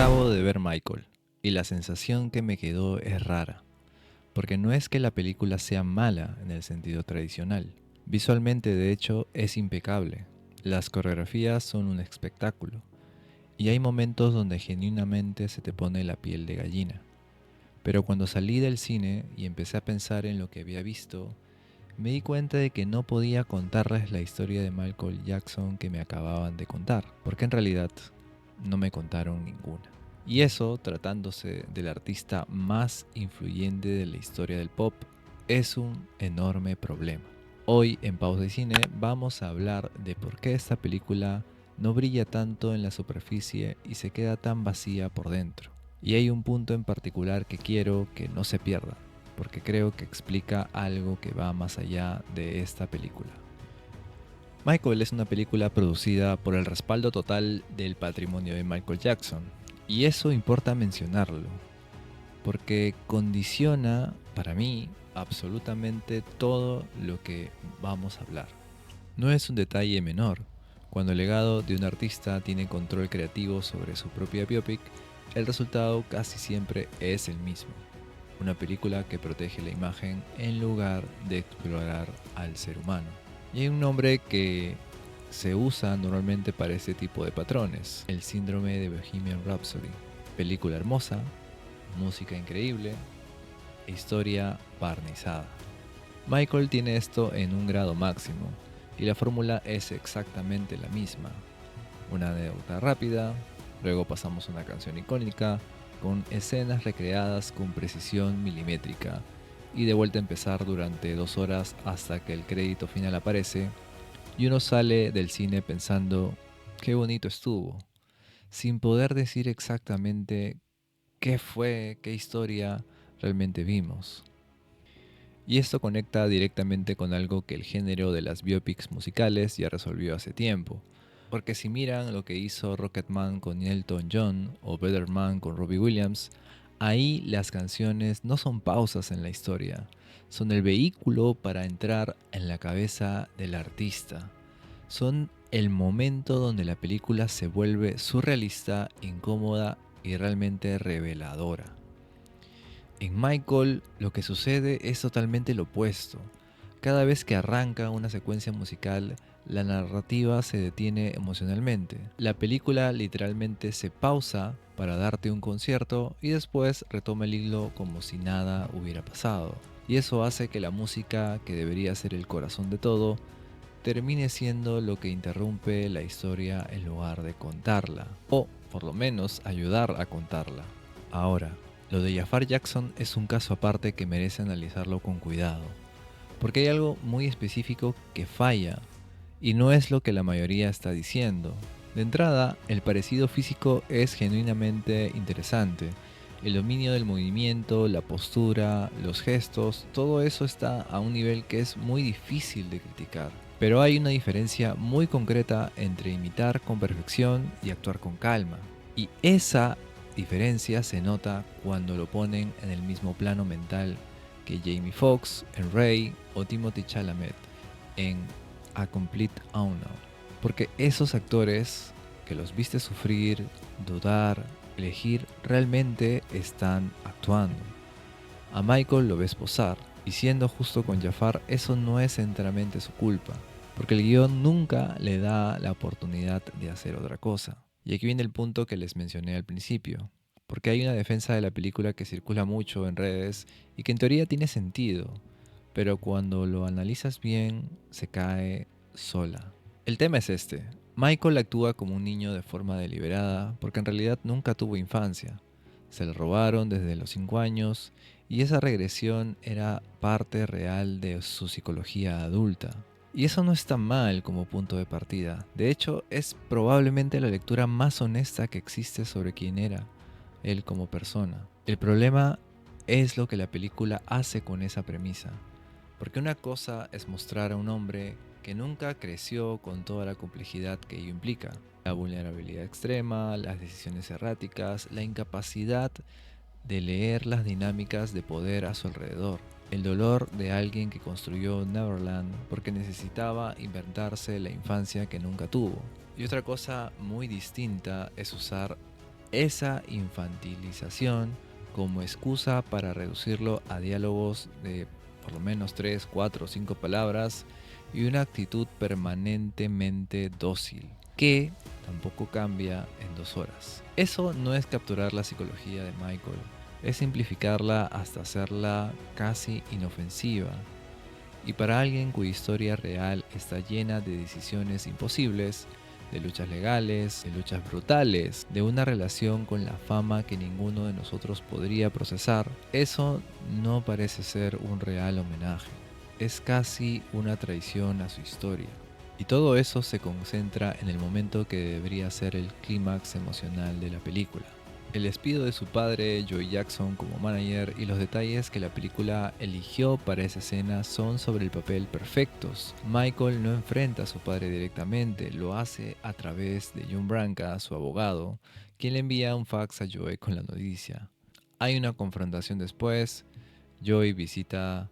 Acabo de ver Michael y la sensación que me quedó es rara, porque no es que la película sea mala en el sentido tradicional. Visualmente, de hecho, es impecable. Las coreografías son un espectáculo y hay momentos donde genuinamente se te pone la piel de gallina. Pero cuando salí del cine y empecé a pensar en lo que había visto, me di cuenta de que no podía contarles la historia de Michael Jackson que me acababan de contar, porque en realidad no me contaron ninguna. Y eso, tratándose del artista más influyente de la historia del pop, es un enorme problema. Hoy en Pausa y Cine vamos a hablar de por qué esta película no brilla tanto en la superficie y se queda tan vacía por dentro. Y hay un punto en particular que quiero que no se pierda, porque creo que explica algo que va más allá de esta película. Michael es una película producida por el respaldo total del patrimonio de Michael Jackson, y eso importa mencionarlo, porque condiciona, para mí, absolutamente todo lo que vamos a hablar. No es un detalle menor. Cuando el legado de un artista tiene control creativo sobre su propia biopic, el resultado casi siempre es el mismo. Una película que protege la imagen en lugar de explorar al ser humano. Y hay un nombre que se usa normalmente para este tipo de patrones: el síndrome de Bohemian Rhapsody. Película hermosa, música increíble, historia barnizada. Michael tiene esto en un grado máximo, y la fórmula es exactamente la misma. Una anécdota rápida, luego pasamos a una canción icónica, con escenas recreadas con precisión milimétrica, y de vuelta a empezar durante 2 horas hasta que el crédito final aparece, y uno sale del cine pensando, qué bonito estuvo, sin poder decir exactamente qué fue, qué historia realmente vimos. Y esto conecta directamente con algo que el género de las biopics musicales ya resolvió hace tiempo. Porque si miran lo que hizo Rocketman con Elton John o Better Man con Robbie Williams, ahí las canciones no son pausas en la historia, son el vehículo para entrar en la cabeza del artista. Son el momento donde la película se vuelve surrealista, incómoda y realmente reveladora. En Michael lo que sucede es totalmente lo opuesto. Cada vez que arranca una secuencia musical, la narrativa se detiene emocionalmente. La película literalmente se pausa para darte un concierto y después retoma el hilo como si nada hubiera pasado. Y eso hace que la música, que debería ser el corazón de todo, termine siendo lo que interrumpe la historia en lugar de contarla, o por lo menos ayudar a contarla. Ahora, lo de Jafar Jackson es un caso aparte que merece analizarlo con cuidado, porque hay algo muy específico que falla, y no es lo que la mayoría está diciendo. De entrada, el parecido físico es genuinamente interesante. El dominio del movimiento, la postura, los gestos, todo eso está a un nivel que es muy difícil de criticar. Pero hay una diferencia muy concreta entre imitar con perfección y actuar con calma. Y esa diferencia se nota cuando lo ponen en el mismo plano mental que Jamie Foxx en Ray o Timothée Chalamet en A Complete Unknown. Porque esos actores que los viste sufrir, dudar, elegir, realmente están actuando. A Michael lo ves posar, y siendo justo con Jafar, eso no es enteramente su culpa, porque el guión nunca le da la oportunidad de hacer otra cosa. Y aquí viene el punto que les mencioné al principio, porque hay una defensa de la película que circula mucho en redes y que en teoría tiene sentido, pero cuando lo analizas bien, se cae sola. El tema es este: Michael actúa como un niño de forma deliberada porque en realidad nunca tuvo infancia. Se le robaron desde los 5 años y esa regresión era parte real de su psicología adulta. Y eso no está mal como punto de partida. De hecho, es probablemente la lectura más honesta que existe sobre quién era él como persona. El problema es lo que la película hace con esa premisa. Porque una cosa es mostrar a un hombre que nunca creció con toda la complejidad que ello implica: la vulnerabilidad extrema, las decisiones erráticas, la incapacidad de leer las dinámicas de poder a su alrededor, el dolor de alguien que construyó Neverland porque necesitaba inventarse la infancia que nunca tuvo. Y otra cosa muy distinta es usar esa infantilización como excusa para reducirlo a diálogos de por lo menos 3, 4 o 5 palabras y una actitud permanentemente dócil, que tampoco cambia en 2 horas. Eso no es capturar la psicología de Michael, es simplificarla hasta hacerla casi inofensiva. Y para alguien cuya historia real está llena de decisiones imposibles, de luchas legales, de luchas brutales, de una relación con la fama que ninguno de nosotros podría procesar, eso no parece ser un real homenaje. Es casi una traición a su historia. Y todo eso se concentra en el momento que debería ser el clímax emocional de la película. El despido de su padre, Joey Jackson, como manager, y los detalles que la película eligió para esa escena son sobre el papel perfectos. Michael no enfrenta a su padre directamente, lo hace a través de John Branca, su abogado, quien le envía un fax a Joey con la noticia. Hay una confrontación después, Joey visita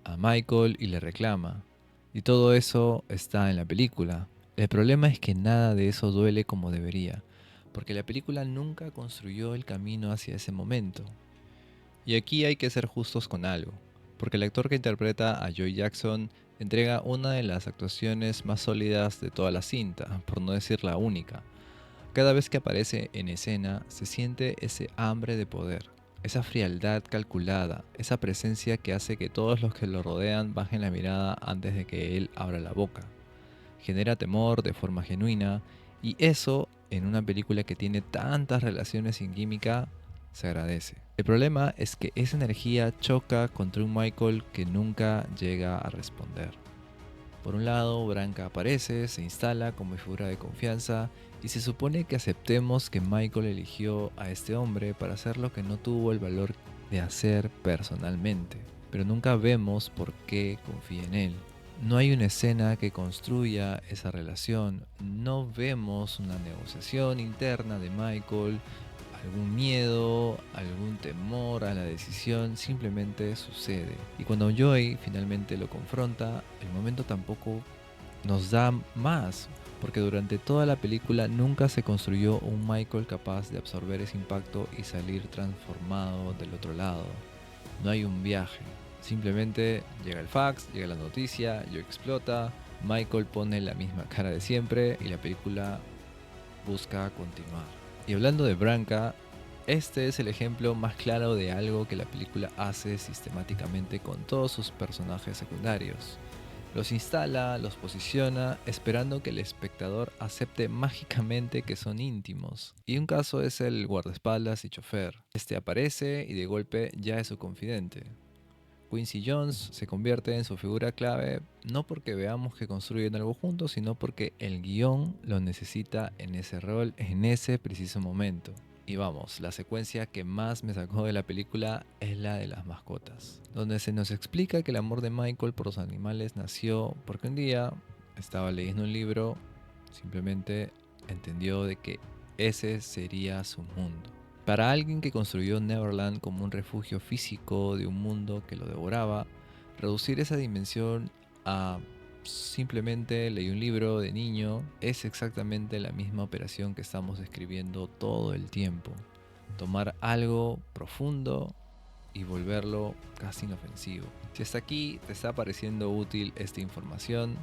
a Michael y le reclama. Y todo eso está en la película. El problema es que nada de eso duele como debería, porque la película nunca construyó el camino hacia ese momento. Y aquí hay que ser justos con algo, porque el actor que interpreta a Joey Jackson entrega una de las actuaciones más sólidas de toda la cinta, por no decir la única. Cada vez que aparece en escena se siente ese hambre de poder, esa frialdad calculada, esa presencia que hace que todos los que lo rodean bajen la mirada antes de que él abra la boca. Genera temor de forma genuina y eso en una película que tiene tantas relaciones sin química se agradece. El problema es que esa energía choca contra un Michael que nunca llega a responder. Por un lado, Branca aparece, se instala como figura de confianza y se supone que aceptemos que Michael eligió a este hombre para hacer lo que no tuvo el valor de hacer personalmente, pero nunca vemos por qué confía en él. No hay una escena que construya esa relación, no vemos una negociación interna de Michael, algún miedo, algún temor a la decisión, simplemente sucede. Y cuando Joey finalmente lo confronta, el momento tampoco nos da más, porque durante toda la película nunca se construyó un Michael capaz de absorber ese impacto y salir transformado del otro lado. No hay un viaje, simplemente llega el fax, llega la noticia, Joey explota, Michael pone la misma cara de siempre y la película busca continuar. Y hablando de Branca, este es el ejemplo más claro de algo que la película hace sistemáticamente con todos sus personajes secundarios. Los instala, los posiciona, esperando que el espectador acepte mágicamente que son íntimos. Y un caso es el guardaespaldas y chofer. Este aparece y de golpe ya es su confidente. Quincy Jones se convierte en su figura clave no porque veamos que construyen algo juntos, sino porque el guión lo necesita en ese rol, en ese preciso momento. Y vamos, la secuencia que más me sacó de la película es la de las mascotas, donde se nos explica que el amor de Michael por los animales nació porque un día estaba leyendo un libro, simplemente entendió de que ese sería su mundo. Para alguien que construyó Neverland como un refugio físico de un mundo que lo devoraba, reducir esa dimensión a simplemente leí un libro de niño es exactamente la misma operación que estamos describiendo todo el tiempo. Tomar algo profundo y volverlo casi inofensivo. Si hasta aquí te está pareciendo útil esta información,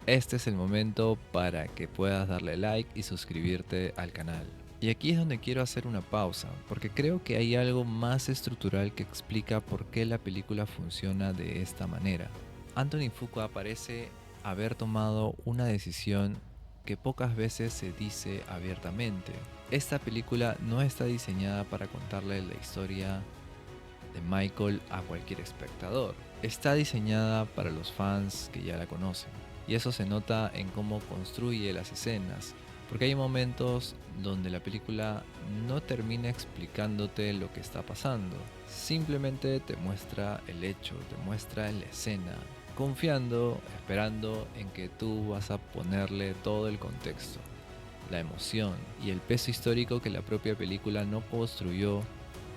este es el momento para que puedas darle like y suscribirte al canal. Y aquí es donde quiero hacer una pausa, porque creo que hay algo más estructural que explica por qué la película funciona de esta manera. Anthony Fuqua parece haber tomado una decisión que pocas veces se dice abiertamente. Esta película no está diseñada para contarle la historia de Michael a cualquier espectador. Está diseñada para los fans que ya la conocen. Y eso se nota en cómo construye las escenas, porque hay momentos donde la película no termina explicándote lo que está pasando. Simplemente te muestra el hecho, te muestra la escena, confiando, esperando en que tú vas a ponerle todo el contexto, la emoción y el peso histórico que la propia película no construyó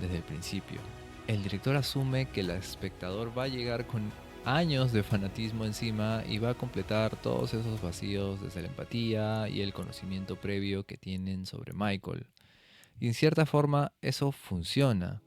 desde el principio. El director asume que el espectador va a llegar con años de fanatismo encima y va a completar todos esos vacíos desde la empatía y el conocimiento previo que tienen sobre Michael. Y en cierta forma eso funciona,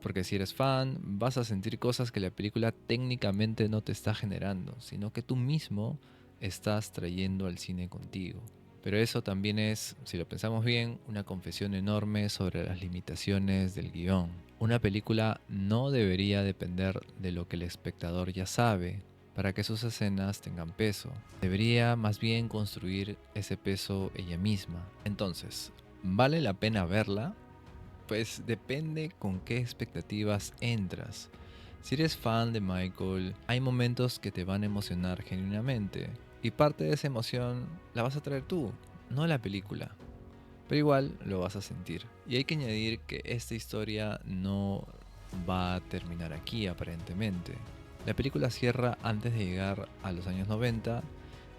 porque si eres fan vas a sentir cosas que la película técnicamente no te está generando, sino que tú mismo estás trayendo al cine contigo. Pero eso también es, si lo pensamos bien, una confesión enorme sobre las limitaciones del guión. Una película no debería depender de lo que el espectador ya sabe para que sus escenas tengan peso. Debería más bien construir ese peso ella misma. Entonces, ¿vale la pena verla? Pues depende con qué expectativas entras. Si eres fan de Michael, hay momentos que te van a emocionar genuinamente. Y parte de esa emoción la vas a traer tú, no la película. Pero igual lo vas a sentir. Y hay que añadir que esta historia no va a terminar aquí aparentemente. La película cierra antes de llegar a los años 90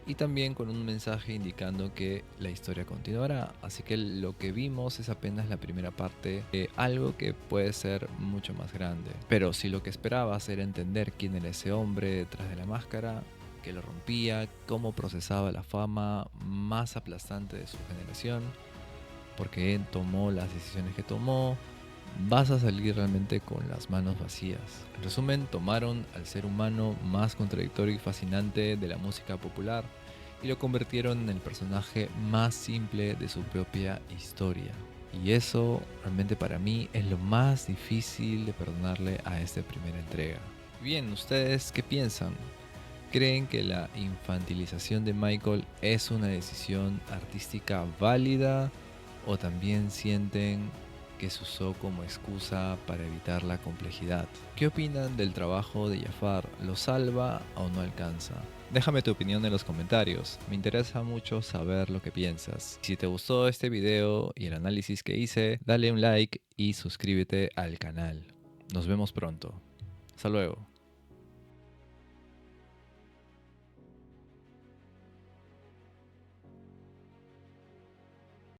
y también con un mensaje indicando que la historia continuará. Así que lo que vimos es apenas la primera parte de algo que puede ser mucho más grande. Pero si lo que esperabas era entender quién era ese hombre detrás de la máscara, que lo rompía, cómo procesaba la fama más aplastante de su generación, porque él tomó las decisiones que tomó, vas a salir realmente con las manos vacías. En resumen, tomaron al ser humano más contradictorio y fascinante de la música popular y lo convirtieron en el personaje más simple de su propia historia. Y eso realmente para mí es lo más difícil de perdonarle a esta primera entrega. Bien, ¿ustedes qué piensan? ¿Creen que la infantilización de Michael es una decisión artística válida o también sienten que se usó como excusa para evitar la complejidad? ¿Qué opinan del trabajo de Jafar? ¿Lo salva o no alcanza? Déjame tu opinión en los comentarios, me interesa mucho saber lo que piensas. Si te gustó este video y el análisis que hice, dale un like y suscríbete al canal. Nos vemos pronto. Hasta luego.